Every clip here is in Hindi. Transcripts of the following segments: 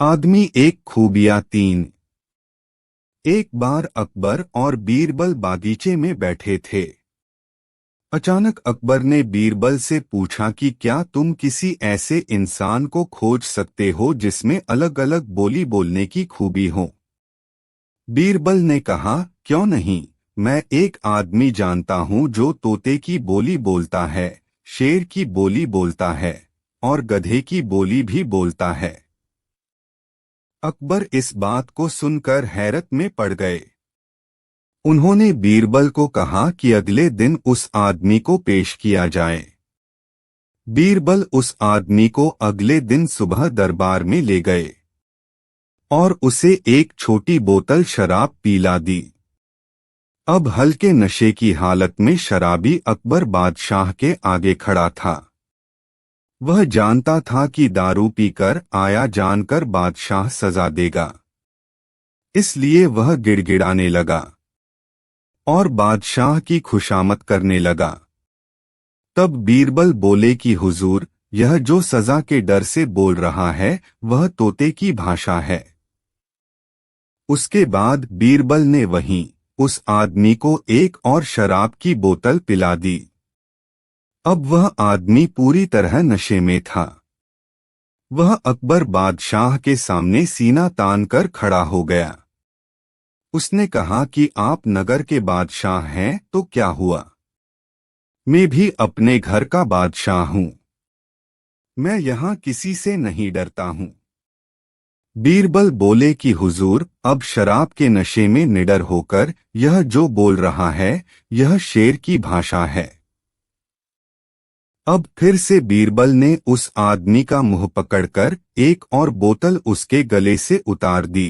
आदमी एक खूबियां तीन। एक बार अकबर और बीरबल बागीचे में बैठे थे। अचानक अकबर ने बीरबल से पूछा कि क्या तुम किसी ऐसे इंसान को खोज सकते हो जिसमें अलग अलग बोली बोलने की खूबी हो। बीरबल ने कहा, क्यों नहीं, मैं एक आदमी जानता हूँ जो तोते की बोली बोलता है, शेर की बोली बोलता है और गधे की बोली भी बोलता है। अकबर इस बात को सुनकर हैरत में पड़ गए। उन्होंने बीरबल को कहा कि अगले दिन उस आदमी को पेश किया जाए। बीरबल उस आदमी को अगले दिन सुबह दरबार में ले गए और उसे एक छोटी बोतल शराब पिला दी। अब हल्के नशे की हालत में शराबी अकबर बादशाह के आगे खड़ा था। वह जानता था कि दारू पीकर आया जानकर बादशाह सजा देगा, इसलिए वह गिड़गिड़ाने लगा और बादशाह की खुशामद करने लगा। तब बीरबल बोले कि हुजूर, यह जो सजा के डर से बोल रहा है वह तोते की भाषा है। उसके बाद बीरबल ने वहीं उस आदमी को एक और शराब की बोतल पिला दी। अब वह आदमी पूरी तरह नशे में था। वह अकबर बादशाह के सामने सीना तान कर खड़ा हो गया। उसने कहा कि आप नगर के बादशाह हैं तो क्या हुआ, मैं भी अपने घर का बादशाह हूँ। मैं यहाँ किसी से नहीं डरता हूँ। बीरबल बोले कि हुजूर, अब शराब के नशे में निडर होकर यह जो बोल रहा है यह शेर की भाषा है। अब फिर से बीरबल ने उस आदमी का मुंह पकड़कर एक और बोतल उसके गले से उतार दी।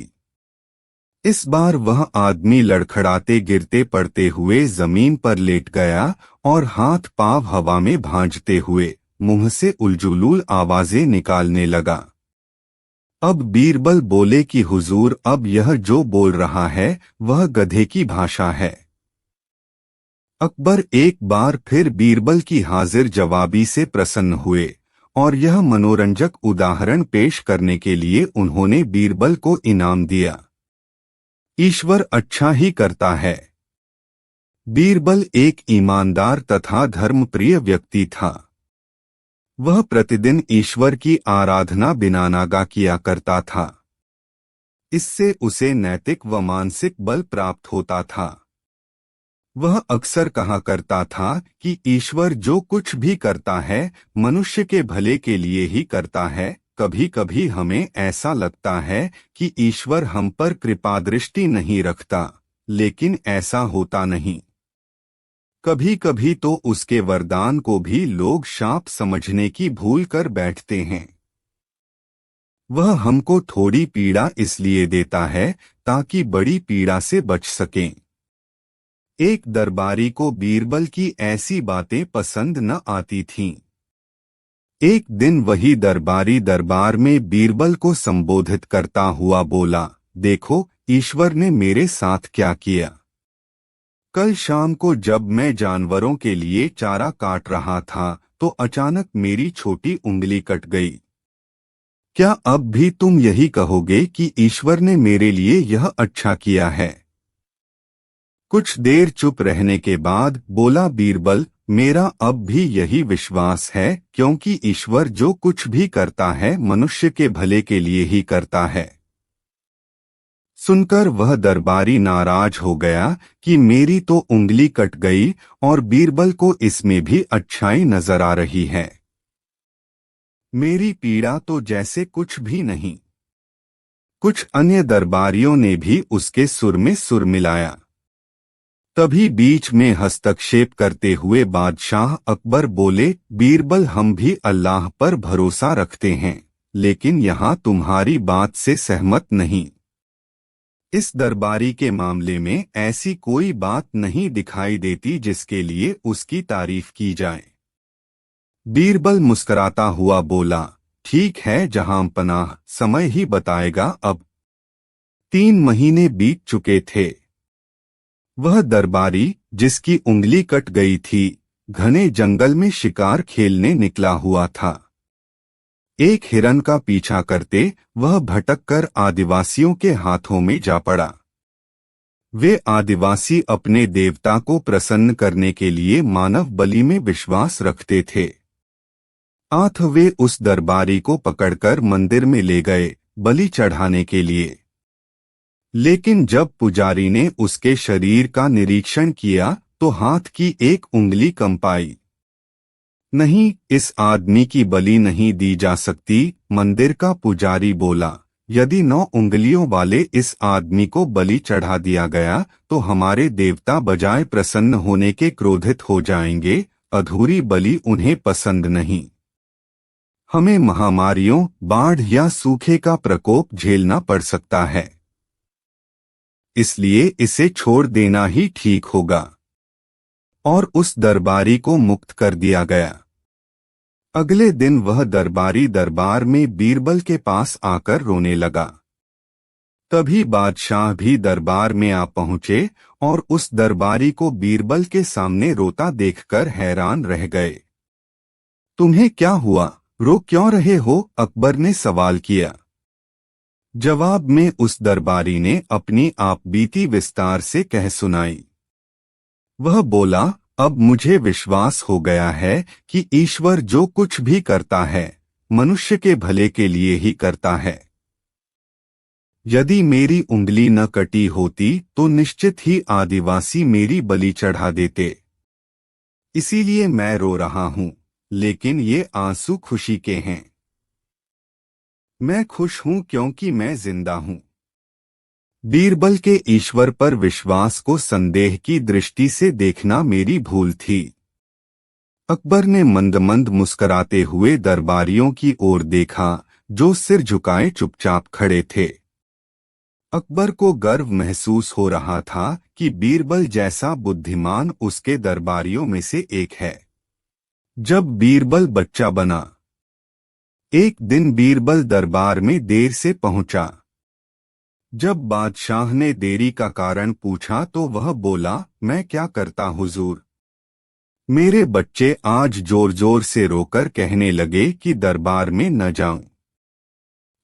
इस बार वह आदमी लड़खड़ाते गिरते पड़ते हुए जमीन पर लेट गया और हाथ पांव हवा में भांजते हुए मुंह से उलझुलूल आवाजें निकालने लगा। अब बीरबल बोले कि हुजूर, अब यह जो बोल रहा है वह गधे की भाषा है। अकबर एक बार फिर बीरबल की हाजिर जवाबी से प्रसन्न हुए और यह मनोरंजक उदाहरण पेश करने के लिए उन्होंने बीरबल को इनाम दिया। ईश्वर अच्छा ही करता है। बीरबल एक ईमानदार तथा धर्मप्रिय व्यक्ति था। वह प्रतिदिन ईश्वर की आराधना बिना नागा किया करता था। इससे उसे नैतिक व मानसिक बल प्राप्त होता था। वह अक्सर कहा करता था कि ईश्वर जो कुछ भी करता है मनुष्य के भले के लिए ही करता है। कभी कभी हमें ऐसा लगता है कि ईश्वर हम पर कृपा दृष्टि नहीं रखता, लेकिन ऐसा होता नहीं। कभी कभी तो उसके वरदान को भी लोग शाप समझने की भूल कर बैठते हैं। वह हमको थोड़ी पीड़ा इसलिए देता है ताकि बड़ी पीड़ा से बच सकें। एक दरबारी को बीरबल की ऐसी बातें पसंद न आती थीं। एक दिन वही दरबारी दरबार में बीरबल को संबोधित करता हुआ बोला, देखो ईश्वर ने मेरे साथ क्या किया। कल शाम को जब मैं जानवरों के लिए चारा काट रहा था तो अचानक मेरी छोटी उंगली कट गई। क्या अब भी तुम यही कहोगे कि ईश्वर ने मेरे लिए यह अच्छा किया है? कुछ देर चुप रहने के बाद बोला बीरबल, मेरा अब भी यही विश्वास है, क्योंकि ईश्वर जो कुछ भी करता है मनुष्य के भले के लिए ही करता है। सुनकर वह दरबारी नाराज हो गया कि मेरी तो उंगली कट गई और बीरबल को इसमें भी अच्छाई नजर आ रही है। मेरी पीड़ा तो जैसे कुछ भी नहीं। कुछ अन्य दरबारियों ने भी उसके सुर में सुर मिलाया। तभी बीच में हस्तक्षेप करते हुए बादशाह अकबर बोले, बीरबल, हम भी अल्लाह पर भरोसा रखते हैं, लेकिन यहाँ तुम्हारी बात से सहमत नहीं। इस दरबारी के मामले में ऐसी कोई बात नहीं दिखाई देती जिसके लिए उसकी तारीफ की जाए। बीरबल मुस्कराता हुआ बोला, ठीक है जहां पनाह, समय ही बताएगा। अब 3 महीने बीत चुके थे। वह दरबारी जिसकी उंगली कट गई थी घने जंगल में शिकार खेलने निकला हुआ था। एक हिरन का पीछा करते वह भटककर आदिवासियों के हाथों में जा पड़ा। वे आदिवासी अपने देवता को प्रसन्न करने के लिए मानव बलि में विश्वास रखते थे। वे उस दरबारी को पकड़कर मंदिर में ले गए बलि चढ़ाने के लिए। लेकिन जब पुजारी ने उसके शरीर का निरीक्षण किया तो हाथ की एक उंगली कंपाई। नहीं, इस आदमी की बलि नहीं दी जा सकती, मंदिर का पुजारी बोला। यदि 9 उंगलियों वाले इस आदमी को बलि चढ़ा दिया गया तो हमारे देवता बजाय प्रसन्न होने के क्रोधित हो जाएंगे। अधूरी बलि उन्हें पसंद नहीं। हमें महामारियों, बाढ़ या सूखे का प्रकोप झेलना पड़ सकता है, इसलिए इसे छोड़ देना ही ठीक होगा। और उस दरबारी को मुक्त कर दिया गया। अगले दिन वह दरबारी दरबार में बीरबल के पास आकर रोने लगा। तभी बादशाह भी दरबार में आ पहुंचे और उस दरबारी को बीरबल के सामने रोता देखकर हैरान रह गए। तुम्हें क्या हुआ, रो क्यों रहे हो? अकबर ने सवाल किया। जवाब में उस दरबारी ने अपनी आप बीती विस्तार से कह सुनाई। वह बोला, अब मुझे विश्वास हो गया है कि ईश्वर जो कुछ भी करता है मनुष्य के भले के लिए ही करता है। यदि मेरी उंगली न कटी होती तो निश्चित ही आदिवासी मेरी बलि चढ़ा देते। इसीलिए मैं रो रहा हूं, लेकिन ये आंसू खुशी के हैं। मैं खुश हूं क्योंकि मैं जिंदा हूं। बीरबल के ईश्वर पर विश्वास को संदेह की दृष्टि से देखना मेरी भूल थी। अकबर ने मंद मंद मुस्कराते हुए दरबारियों की ओर देखा जो सिर झुकाए चुपचाप खड़े थे। अकबर को गर्व महसूस हो रहा था कि बीरबल जैसा बुद्धिमान उसके दरबारियों में से एक है। जब बीरबल बच्चा बना। एक दिन बीरबल दरबार में देर से पहुंचा। जब बादशाह ने देरी का कारण पूछा तो वह बोला, मैं क्या करता हुजूर। मेरे बच्चे आज जोर जोर से रोकर कहने लगे कि दरबार में न जाऊं।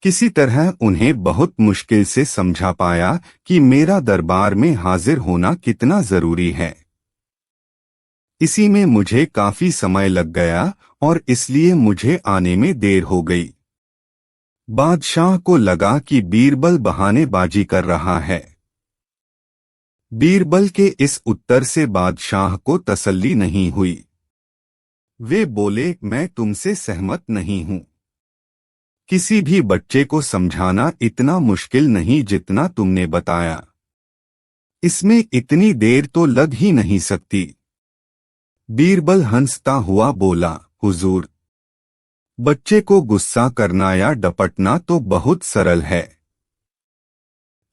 किसी तरह उन्हें बहुत मुश्किल से समझा पाया कि मेरा दरबार में हाजिर होना कितना जरूरी है। इसी में मुझे काफी समय लग गया और इसलिए मुझे आने में देर हो गई। बादशाह को लगा कि बीरबल बहानेबाजी कर रहा है। बीरबल के इस उत्तर से बादशाह को तसल्ली नहीं हुई। वे बोले, मैं तुमसे सहमत नहीं हूं। किसी भी बच्चे को समझाना इतना मुश्किल नहीं जितना तुमने बताया। इसमें इतनी देर तो लग ही नहीं सकती। बीरबल हंसता हुआ बोला, हुजूर, बच्चे को गुस्सा करना या डपटना तो बहुत सरल है,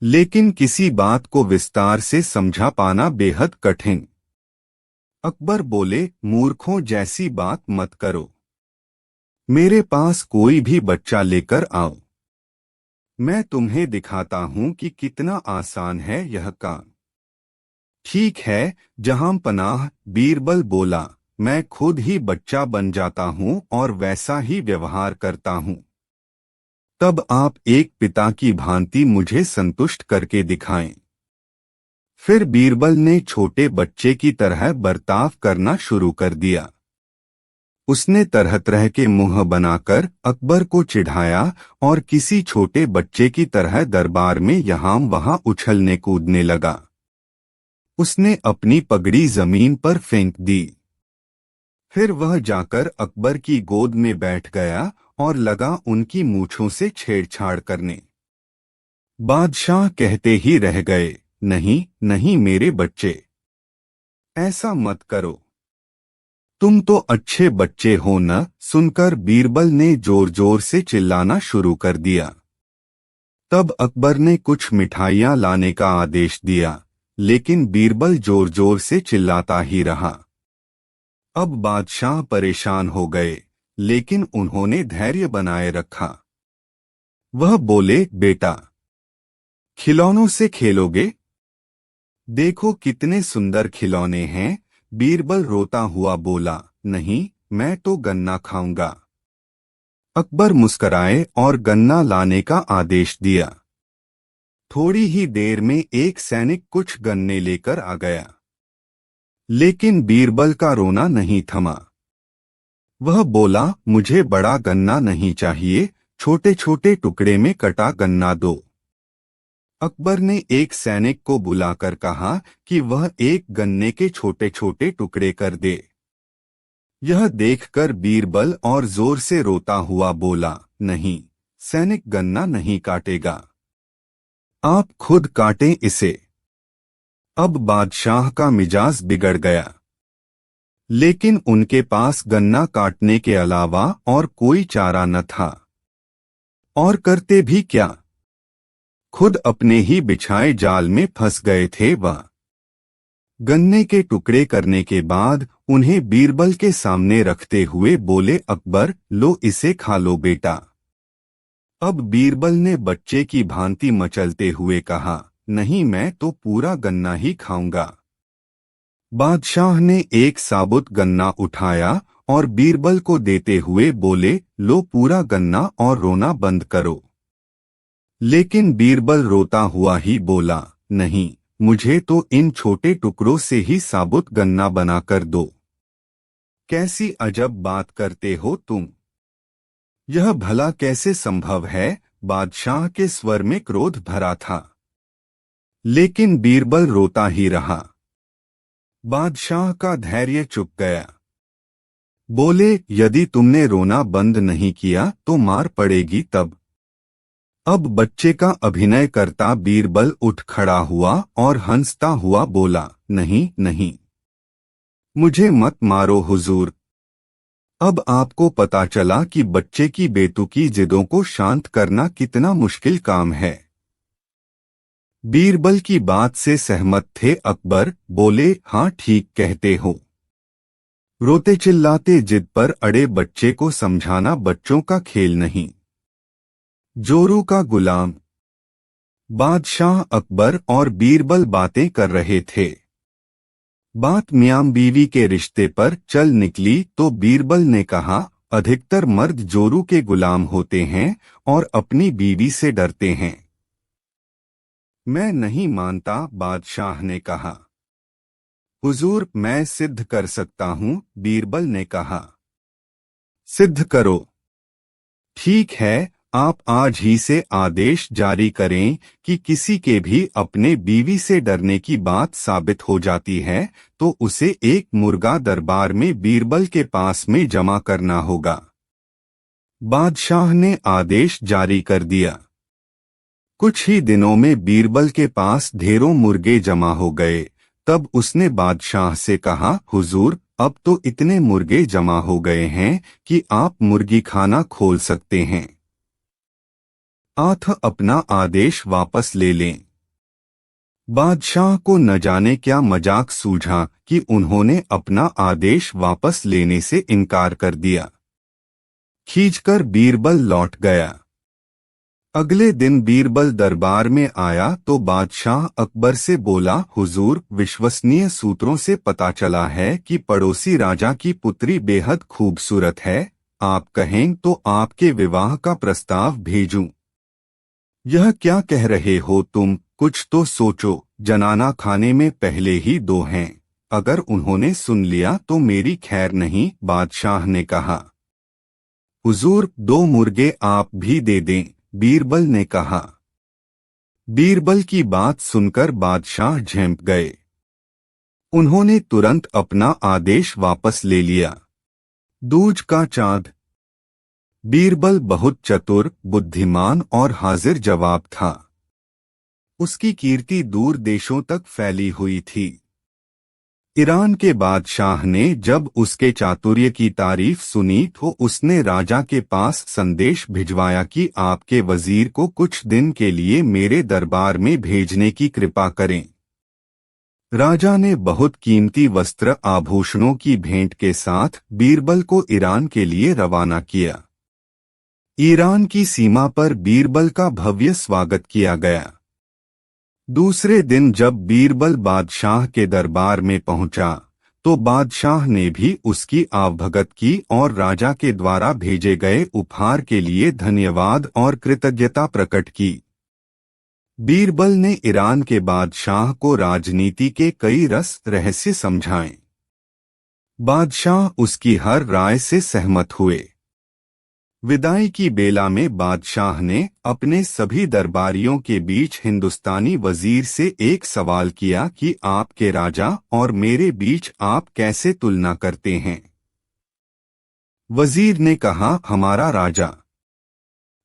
लेकिन किसी बात को विस्तार से समझा पाना बेहद कठिन। अकबर बोले, मूर्खों जैसी बात मत करो। मेरे पास कोई भी बच्चा लेकर आओ। मैं तुम्हें दिखाता हूं कि कितना आसान है यह काम। ठीक है जहां पनाह, बीरबल बोला, मैं खुद ही बच्चा बन जाता हूं और वैसा ही व्यवहार करता हूं। तब आप एक पिता की भांति मुझे संतुष्ट करके दिखाएं। फिर बीरबल ने छोटे बच्चे की तरह बर्ताव करना शुरू कर दिया। उसने तरह तरह के मुंह बनाकर अकबर को चिढ़ाया और किसी छोटे बच्चे की तरह दरबार में यहाँ वहां उछलने कूदने लगा। उसने अपनी पगड़ी जमीन पर फेंक दी। फिर वह जाकर अकबर की गोद में बैठ गया और लगा उनकी मूंछों से छेड़छाड़ करने। बादशाह कहते ही रह गए, नहीं नहीं मेरे बच्चे, ऐसा मत करो, तुम तो अच्छे बच्चे हो न। सुनकर बीरबल ने जोर जोर से चिल्लाना शुरू कर दिया। तब अकबर ने कुछ मिठाइयां लाने का आदेश दिया, लेकिन बीरबल जोर जोर से चिल्लाता ही रहा। अब बादशाह परेशान हो गए, लेकिन उन्होंने धैर्य बनाए रखा। वह बोले, बेटा, खिलौनों से खेलोगे? देखो कितने सुंदर खिलौने हैं। बीरबल रोता हुआ बोला, नहीं, मैं तो गन्ना खाऊंगा। अकबर मुस्कराए और गन्ना लाने का आदेश दिया। थोड़ी ही देर में एक सैनिक कुछ गन्ने लेकर आ गया, लेकिन बीरबल का रोना नहीं थमा। वह बोला, मुझे बड़ा गन्ना नहीं चाहिए, छोटे छोटे टुकड़े में कटा गन्ना दो। अकबर ने एक सैनिक को बुलाकर कहा कि वह एक गन्ने के छोटे छोटे टुकड़े कर दे। यह देखकर बीरबल और जोर से रोता हुआ बोला, नहीं, सैनिक गन्ना नहीं काटेगा, आप खुद काटें इसे। अब बादशाह का मिजाज बिगड़ गया, लेकिन उनके पास गन्ना काटने के अलावा और कोई चारा न था। और करते भी क्या, खुद अपने ही बिछाए जाल में फंस गए थे वह। गन्ने के टुकड़े करने के बाद उन्हें बीरबल के सामने रखते हुए बोले, अकबर, लो इसे खा लो बेटा। अब बीरबल ने बच्चे की भांति मचलते हुए कहा, नहीं, मैं तो पूरा गन्ना ही खाऊंगा। बादशाह ने एक साबुत गन्ना उठाया और बीरबल को देते हुए बोले, लो पूरा गन्ना और रोना बंद करो। लेकिन बीरबल रोता हुआ ही बोला, नहीं, मुझे तो इन छोटे टुकड़ों से ही साबुत गन्ना बनाकर दो। कैसी अजब बात करते हो तुम, यह भला कैसे संभव है? बादशाह के स्वर में क्रोध भरा था, लेकिन बीरबल रोता ही रहा। बादशाह का धैर्य चुक गया। बोले, यदि तुमने रोना बंद नहीं किया तो मार पड़ेगी तब। अब बच्चे का अभिनय करता बीरबल उठ खड़ा हुआ और हंसता हुआ बोला, नहीं नहीं, मुझे मत मारो हुजूर। अब आपको पता चला कि बच्चे की बेतुकी जिदों को शांत करना कितना मुश्किल काम है। बीरबल की बात से सहमत थे अकबर। बोले, हाँ ठीक कहते हो। रोते चिल्लाते जिद पर अड़े बच्चे को समझाना बच्चों का खेल नहीं। जोरू का गुलाम। बादशाह अकबर और बीरबल बातें कर रहे थे। बात मियां बीवी के रिश्ते पर चल निकली तो बीरबल ने कहा, अधिकतर मर्द जोरू के गुलाम होते हैं और अपनी बीवी से डरते हैं। मैं नहीं मानता, बादशाह ने कहा। हुजूर, मैं सिद्ध कर सकता हूं, बीरबल ने कहा। सिद्ध करो। ठीक है, आप आज ही से आदेश जारी करें कि किसी के भी अपने बीवी से डरने की बात साबित हो जाती है तो उसे एक मुर्गा दरबार में बीरबल के पास में जमा करना होगा। बादशाह ने आदेश जारी कर दिया। कुछ ही दिनों में बीरबल के पास ढेरों मुर्गे जमा हो गए। तब उसने बादशाह से कहा, हुजूर, अब तो इतने मुर्गे जमा हो गए हैं कि आप मुर्गी खाना खोल सकते हैं। आठ अपना आदेश वापस ले लें। बादशाह को न जाने क्या मजाक सूझा कि उन्होंने अपना आदेश वापस लेने से इनकार कर दिया। खींचकर बीरबल लौट गया। अगले दिन बीरबल दरबार में आया तो बादशाह अकबर से बोला, हुजूर, विश्वसनीय सूत्रों से पता चला है कि पड़ोसी राजा की पुत्री बेहद खूबसूरत है। आप कहें तो आपके विवाह का प्रस्ताव भेजूं। यह क्या कह रहे हो तुम? कुछ तो सोचो। जनाना खाने में पहले ही दो हैं, अगर उन्होंने सुन लिया तो मेरी खैर नहीं, बादशाह ने कहा। हुजूर, 2 मुर्गे आप भी दे दें, बीरबल ने कहा। बीरबल की बात सुनकर बादशाह झेंप गए। उन्होंने तुरंत अपना आदेश वापस ले लिया। दूज का चांद। बीरबल बहुत चतुर, बुद्धिमान और हाजिर जवाब था। उसकी कीर्ति दूर देशों तक फैली हुई थी। ईरान के बादशाह ने जब उसके चातुर्य की तारीफ सुनी तो उसने राजा के पास संदेश भिजवाया कि आपके वजीर को कुछ दिन के लिए मेरे दरबार में भेजने की कृपा करें। राजा ने बहुत कीमती वस्त्र आभूषणों की भेंट के साथ बीरबल को ईरान के लिए रवाना किया। ईरान की सीमा पर बीरबल का भव्य स्वागत किया गया। दूसरे दिन जब बीरबल बादशाह के दरबार में पहुंचा तो बादशाह ने भी उसकी आवभगत की और राजा के द्वारा भेजे गए उपहार के लिए धन्यवाद और कृतज्ञता प्रकट की। बीरबल ने ईरान के बादशाह को राजनीति के कई रहस्य समझाए। बादशाह उसकी हर राय से सहमत हुए। विदाई की बेला में बादशाह ने अपने सभी दरबारियों के बीच हिंदुस्तानी वजीर से एक सवाल किया कि आपके राजा और मेरे बीच आप कैसे तुलना करते हैं। वजीर ने कहा, हमारा राजा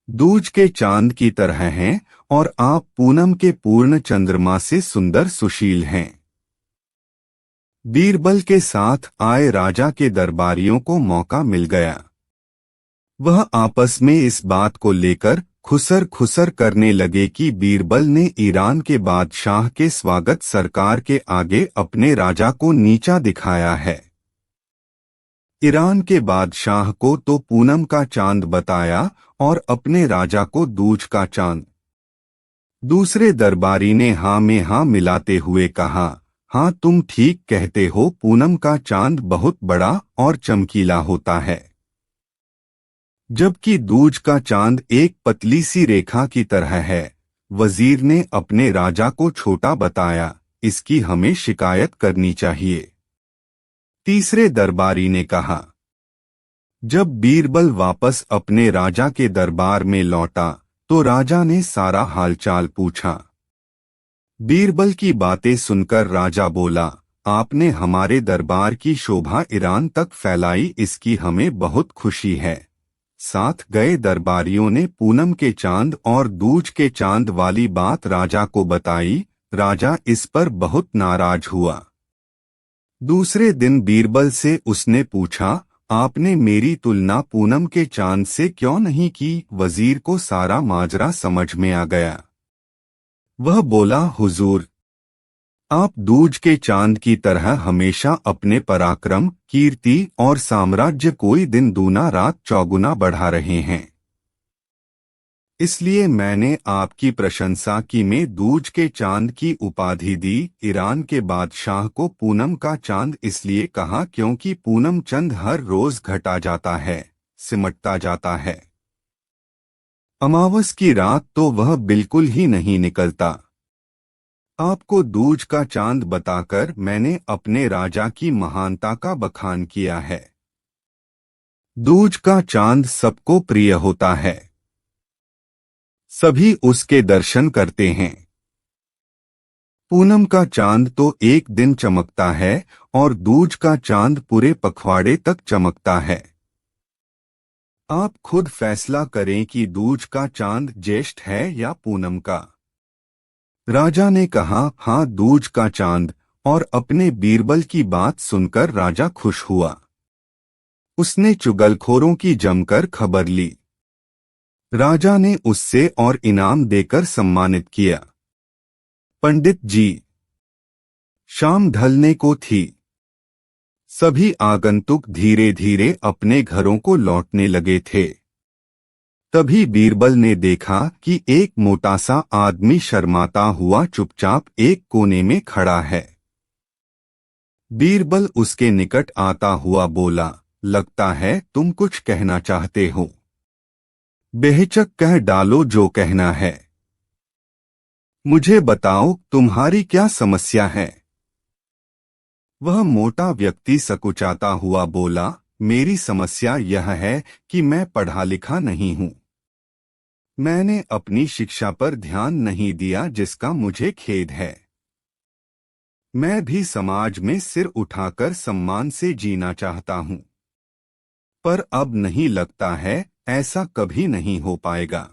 दूज के चांद की तरह हैं और आप पूनम के पूर्ण चंद्रमा से सुंदर सुशील हैं। बीरबल के साथ आए राजा के दरबारियों को मौका मिल गया। वह आपस में इस बात को लेकर खुसर खुसर करने लगे कि बीरबल ने ईरान के बादशाह के स्वागत सरकार के आगे अपने राजा को नीचा दिखाया है। ईरान के बादशाह को तो पूनम का चांद बताया और अपने राजा को दूज का चांद। दूसरे दरबारी ने हाँ में हाँ मिलाते हुए कहा, हाँ तुम ठीक कहते हो, पूनम का चांद बहुत बड़ा और चमकीला होता है, जबकि दूज का चांद एक पतली सी रेखा की तरह है। वजीर ने अपने राजा को छोटा बताया, इसकी हमें शिकायत करनी चाहिए। तीसरे दरबारी ने कहा। जब बीरबल वापस अपने राजा के दरबार में लौटा तो राजा ने सारा हालचाल पूछा। बीरबल की बातें सुनकर राजा बोला, आपने हमारे दरबार की शोभा ईरान तक फैलाई, इसकी हमें बहुत खुशी है। साथ गए दरबारियों ने पूनम के चांद और दूज के चांद वाली बात राजा को बताई। राजा इस पर बहुत नाराज हुआ। दूसरे दिन बीरबल से उसने पूछा, आपने मेरी तुलना पूनम के चांद से क्यों नहीं की? वजीर को सारा माजरा समझ में आ गया। वह बोला, हुजूर, आप दूज के चांद की तरह हमेशा अपने पराक्रम, कीर्ति और साम्राज्य कोई दिन दूना रात चौगुना बढ़ा रहे हैं। इसलिए मैंने आपकी प्रशंसा की में दूज के चांद की उपाधि दी। ईरान के बादशाह को पूनम का चांद इसलिए कहा क्योंकि पूनम चंद हर रोज घटा जाता है, सिमटता जाता है। अमावस की रात तो वह बिल्कुल ही नहीं निकलता। आपको दूज का चांद बताकर मैंने अपने राजा की महानता का बखान किया है। दूज का चांद सबको प्रिय होता है, सभी उसके दर्शन करते हैं। पूनम का चांद तो एक दिन चमकता है और दूज का चांद पूरे पखवाड़े तक चमकता है। आप खुद फैसला करें कि दूज का चांद ज्येष्ठ है या पूनम का। राजा ने कहा, हाँ दूज का चांद। और अपने बीरबल की बात सुनकर राजा खुश हुआ। उसने चुगलखोरों की जमकर खबर ली। राजा ने उससे और इनाम देकर सम्मानित किया। पंडित जी, शाम ढलने को थी। सभी आगंतुक धीरे धीरे अपने घरों को लौटने लगे थे। तभी बीरबल ने देखा कि एक मोटा सा आदमी शर्माता हुआ चुपचाप एक कोने में खड़ा है। बीरबल उसके निकट आता हुआ बोला, लगता है तुम कुछ कहना चाहते हो। बेहिचक कह डालो जो कहना है। मुझे बताओ तुम्हारी क्या समस्या है। वह मोटा व्यक्ति सकुचाता हुआ बोला, मेरी समस्या यह है कि मैं पढ़ा लिखा नहीं हूँ। मैंने अपनी शिक्षा पर ध्यान नहीं दिया, जिसका मुझे खेद है। मैं भी समाज में सिर उठाकर सम्मान से जीना चाहता हूँ, पर अब नहीं लगता है ऐसा कभी नहीं हो पाएगा।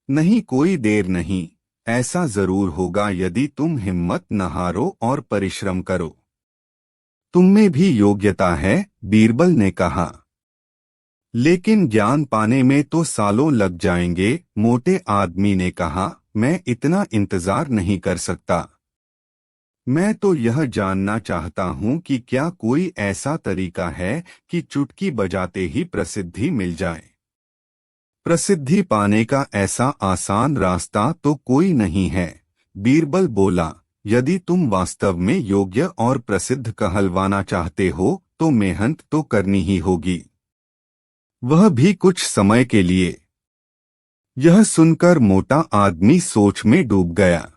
नहीं, कोई देर नहीं, ऐसा जरूर होगा यदि तुम हिम्मत न हारो और परिश्रम करो। तुममें भी योग्यता है, बीरबल ने कहा, लेकिन ज्ञान पाने में तो सालों लग जाएंगे। मोटे आदमी ने कहा, मैं इतना इंतजार नहीं कर सकता। मैं तो यह जानना चाहता हूँ कि क्या कोई ऐसा तरीका है कि चुटकी बजाते ही प्रसिद्धि मिल जाए। प्रसिद्धि पाने का ऐसा आसान रास्ता तो कोई नहीं है। बीरबल बोला, यदि तुम वास्तव में योग्य और प्रसिद्ध कहलवाना चाहते हो तो मेहनत तो करनी ही होगी, वह भी कुछ समय के लिए। यह सुनकर मोटा आदमी सोच में डूब गया।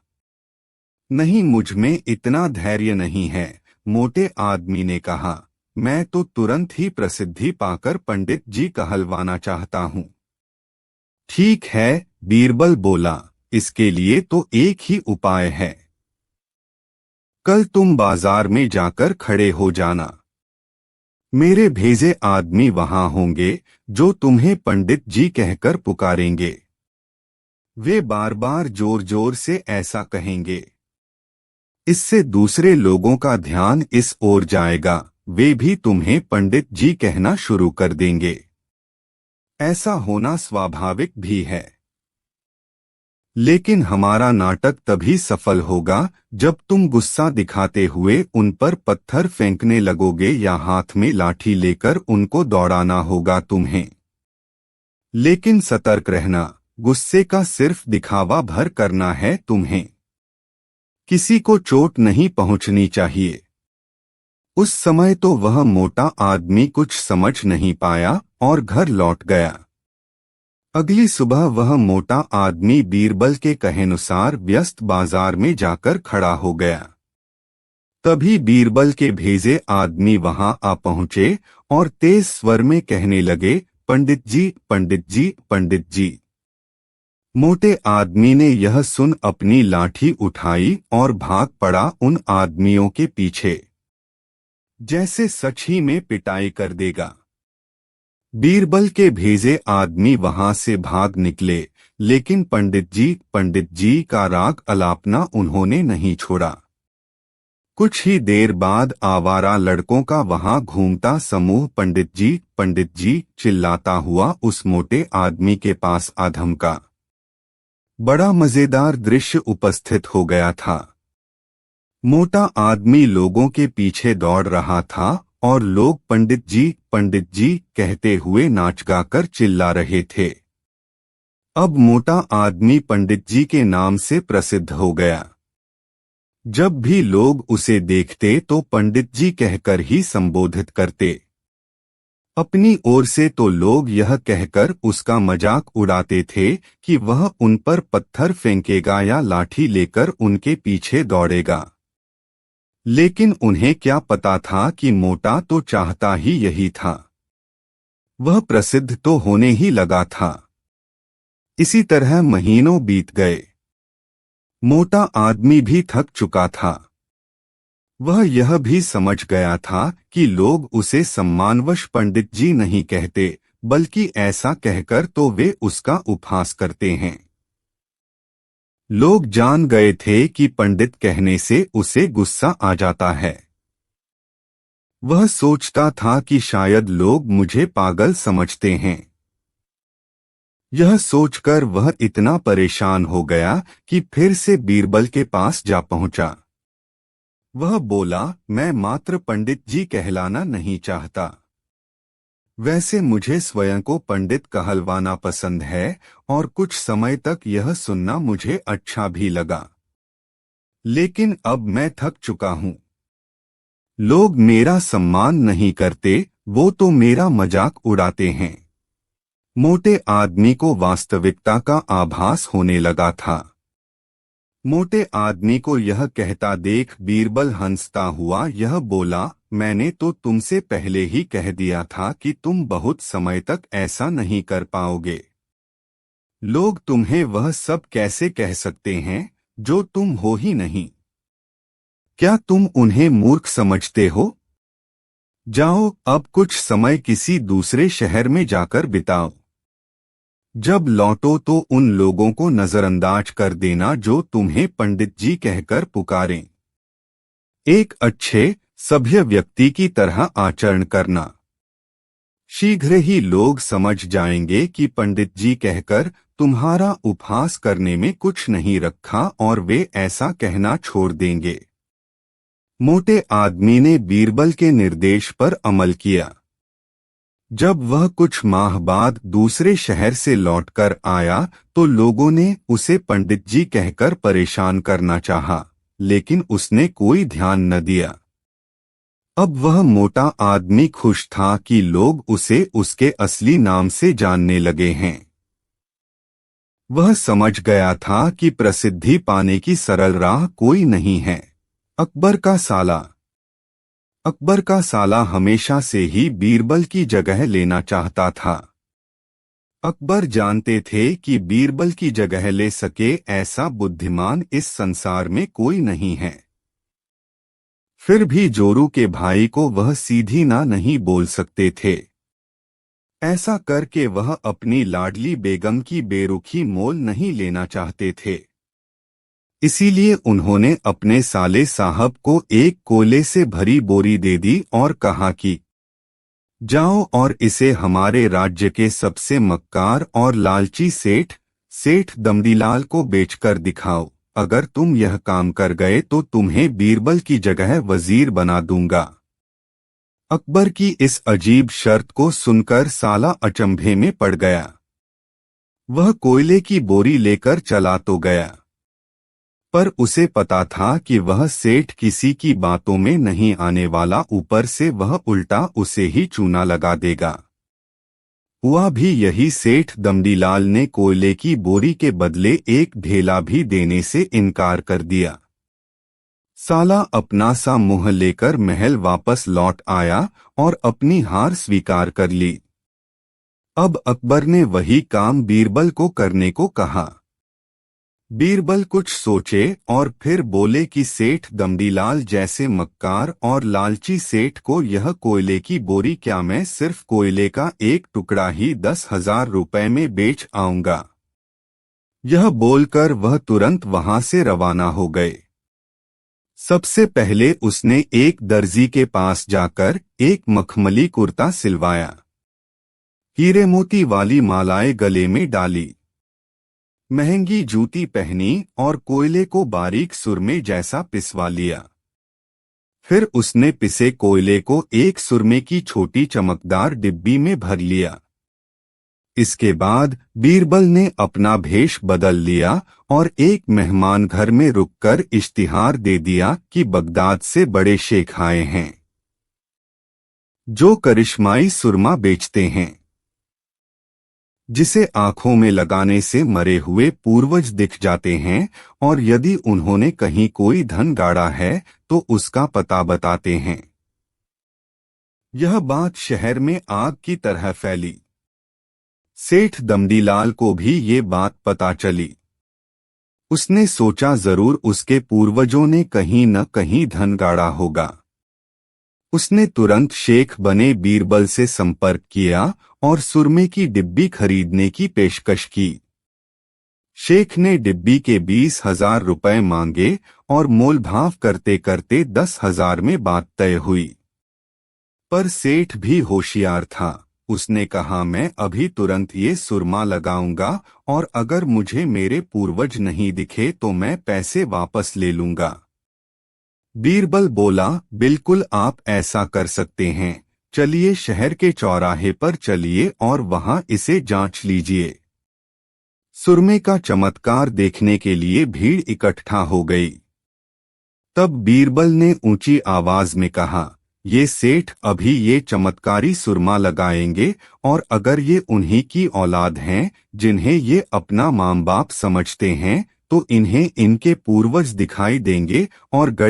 नहीं, मुझ में इतना धैर्य नहीं है, मोटे आदमी ने कहा। मैं तो तुरंत ही प्रसिद्धि पाकर पंडित जी कहलवाना चाहता हूँ। ठीक है, बीरबल बोला, इसके लिए तो एक ही उपाय है। कल तुम बाजार में जाकर खड़े हो जाना। मेरे भेजे आदमी वहां होंगे जो तुम्हें पंडित जी कहकर पुकारेंगे। वे बार बार जोर जोर से ऐसा कहेंगे। इससे दूसरे लोगों का ध्यान इस ओर जाएगा, वे भी तुम्हें पंडित जी कहना शुरू कर देंगे। ऐसा होना स्वाभाविक भी है। लेकिन हमारा नाटक तभी सफल होगा जब तुम गुस्सा दिखाते हुए उन पर पत्थर फेंकने लगोगे या हाथ में लाठी लेकर उनको दौड़ाना होगा तुम्हें। लेकिन सतर्क रहना, गुस्से का सिर्फ दिखावा भर करना है तुम्हें। किसी को चोट नहीं पहुंचनी चाहिए। उस समय तो वह मोटा आदमी कुछ समझ नहीं पाया और घर लौट गया। अगली सुबह वह मोटा आदमी बीरबल के कहेनुसार व्यस्त बाजार में जाकर खड़ा हो गया। तभी बीरबल के भेजे आदमी वहां आ पहुंचे और तेज स्वर में कहने लगे, पंडित जी, पंडित जी, पंडित जी। मोटे आदमी ने यह सुन अपनी लाठी उठाई और भाग पड़ा उन आदमियों के पीछे, जैसे सच ही में पिटाई कर देगा। बीरबल के भेजे आदमी वहां से भाग निकले, लेकिन पंडित जी का राग अलापना उन्होंने नहीं छोड़ा। कुछ ही देर बाद आवारा लड़कों का वहां घूमता समूह पंडित जी चिल्लाता हुआ उस मोटे आदमी के पास आ धमका। बड़ा मजेदार दृश्य उपस्थित हो गया था। मोटा आदमी लोगों के पीछे दौड़ रहा था और लोग पंडित जी कहते हुए नाच गाकर चिल्ला रहे थे। अब मोटा आदमी पंडित जी के नाम से प्रसिद्ध हो गया। जब भी लोग उसे देखते तो पंडित जी कहकर ही संबोधित करते। अपनी ओर से तो लोग यह कहकर उसका मजाक उड़ाते थे कि वह उन पर पत्थर फेंकेगा या लाठी लेकर उनके पीछे दौड़ेगा। लेकिन उन्हें क्या पता था कि मोटा तो चाहता ही यही था। वह प्रसिद्ध तो होने ही लगा था। इसी तरह महीनों बीत गए। मोटा आदमी भी थक चुका था। वह यह भी समझ गया था कि लोग उसे सम्मानवश पंडित जी नहीं कहते, बल्कि ऐसा कहकर तो वे उसका उपहास करते हैं। लोग जान गए थे कि पंडित कहने से उसे गुस्सा आ जाता है। वह सोचता था कि शायद लोग मुझे पागल समझते हैं। यह सोचकर वह इतना परेशान हो गया कि फिर से बीरबल के पास जा पहुंचा। वह बोला, मैं मात्र पंडित जी कहलाना नहीं चाहता। वैसे मुझे स्वयं को पंडित कहलवाना पसंद है और कुछ समय तक यह सुनना मुझे अच्छा भी लगा। लेकिन अब मैं थक चुका हूँ। लोग मेरा सम्मान नहीं करते, वो तो मेरा मजाक उड़ाते हैं। मोटे आदमी को वास्तविकता का आभास होने लगा था। मोटे आदमी को यह कहता देख बीरबल हंसता हुआ यह बोला, मैंने तो तुमसे पहले ही कह दिया था कि तुम बहुत समय तक ऐसा नहीं कर पाओगे। लोग तुम्हें वह सब कैसे कह सकते हैं जो तुम हो ही नहीं। क्या तुम उन्हें मूर्ख समझते हो? जाओ, अब कुछ समय किसी दूसरे शहर में जाकर बिताओ। जब लौटो तो उन लोगों को नजरअंदाज कर देना जो तुम्हें पंडित जी कहकर पुकारें। एक अच्छे सभ्य व्यक्ति की तरह आचरण करना। शीघ्र ही लोग समझ जाएंगे कि पंडित जी कहकर तुम्हारा उपहास करने में कुछ नहीं रखा और वे ऐसा कहना छोड़ देंगे। मोटे आदमी ने बीरबल के निर्देश पर अमल किया। जब वह कुछ माह बाद दूसरे शहर से लौटकर आया तो लोगों ने उसे पंडित जी कहकर परेशान करना चाहा। लेकिन उसने कोई ध्यान न दिया। अब वह मोटा आदमी खुश था कि लोग उसे उसके असली नाम से जानने लगे हैं। वह समझ गया था कि प्रसिद्धि पाने की सरल राह कोई नहीं है। अकबर का साला अकबर का साला हमेशा से ही बीरबल की जगह लेना चाहता था। अकबर जानते थे कि बीरबल की जगह ले सके ऐसा बुद्धिमान इस संसार में कोई नहीं है। फिर भी जोरू के भाई को वह सीधी ना नहीं बोल सकते थे। ऐसा करके वह अपनी लाडली बेगम की बेरुखी मोल नहीं लेना चाहते थे। इसीलिए उन्होंने अपने साले साहब को एक कोयले से भरी बोरी दे दी और कहा कि जाओ और इसे हमारे राज्य के सबसे मक्कार और लालची सेठ दमदीलाल को बेचकर दिखाओ। अगर तुम यह काम कर गए तो तुम्हें बीरबल की जगह वजीर बना दूंगा। अकबर की इस अजीब शर्त को सुनकर साला अचंभे में पड़ गया। वह कोयले की बोरी लेकर चला तो गया, पर उसे पता था कि वह सेठ किसी की बातों में नहीं आने वाला, ऊपर से वह उल्टा उसे ही चूना लगा देगा। हुआ भी यही। सेठ दमदीलाल ने कोयले की बोरी के बदले एक ढेला भी देने से इनकार कर दिया। साला अपना सा मुंह लेकर महल वापस लौट आया और अपनी हार स्वीकार कर ली। अब अकबर ने वही काम बीरबल को करने को कहा। बीरबल कुछ सोचे और फिर बोले कि सेठ दमदीलाल जैसे मक्कार और लालची सेठ को यह कोयले की बोरी क्या मैं सिर्फ कोयले का एक टुकड़ा ही 10,000 रुपए में बेच आऊंगा। यह बोलकर वह तुरंत वहां से रवाना हो गए। सबसे पहले उसने एक दर्जी के पास जाकर एक मखमली कुर्ता सिलवाया, हीरे मोती वाली मालाएं गले में डाली, महंगी जूती पहनी और कोयले को बारीक सुरमे जैसा पिसवा लिया। फिर उसने पिसे कोयले को एक सुरमे की छोटी चमकदार डिब्बी में भर लिया। इसके बाद बीरबल ने अपना भेष बदल लिया और एक मेहमान घर में रुककर इश्तिहार दे दिया कि बगदाद से बड़े शेख आए हैं जो करिश्माई सुरमा बेचते हैं, जिसे आंखों में लगाने से मरे हुए पूर्वज दिख जाते हैं, और यदि उन्होंने कहीं कोई धन गाड़ा है तो उसका पता बताते हैं। यह बात शहर में आग की तरह फैली। सेठ दमदीलाल को भी ये बात पता चली। उसने सोचा जरूर उसके पूर्वजों ने कहीं न कहीं धन गाड़ा होगा। उसने तुरंत शेख बने बीरबल से संपर्क किया और सुरमे की डिब्बी खरीदने की पेशकश की। शेख ने डिब्बी के 20,000 रुपए मांगे और मोलभाव करते करते 10,000 में बात तय हुई। पर सेठ भी होशियार था। उसने कहा, मैं अभी तुरंत ये सुरमा लगाऊंगा और अगर मुझे मेरे पूर्वज नहीं दिखे तो मैं पैसे वापस ले लूंगा। बीरबल बोला, बिल्कुल आप ऐसा कर सकते हैं। चलिए शहर के चौराहे पर चलिए और वहां इसे जांच लीजिए। सुरमे का चमत्कार देखने के लिए भीड़ इकट्ठा हो गई। तब बीरबल ने ऊंची आवाज में कहा, ये सेठ अभी ये चमत्कारी सुरमा लगाएंगे और अगर ये उन्हीं की औलाद हैं जिन्हें ये अपना माँ बाप समझते हैं तो इन्हें इनके पूर्वज दिखाई देंगे और गड़े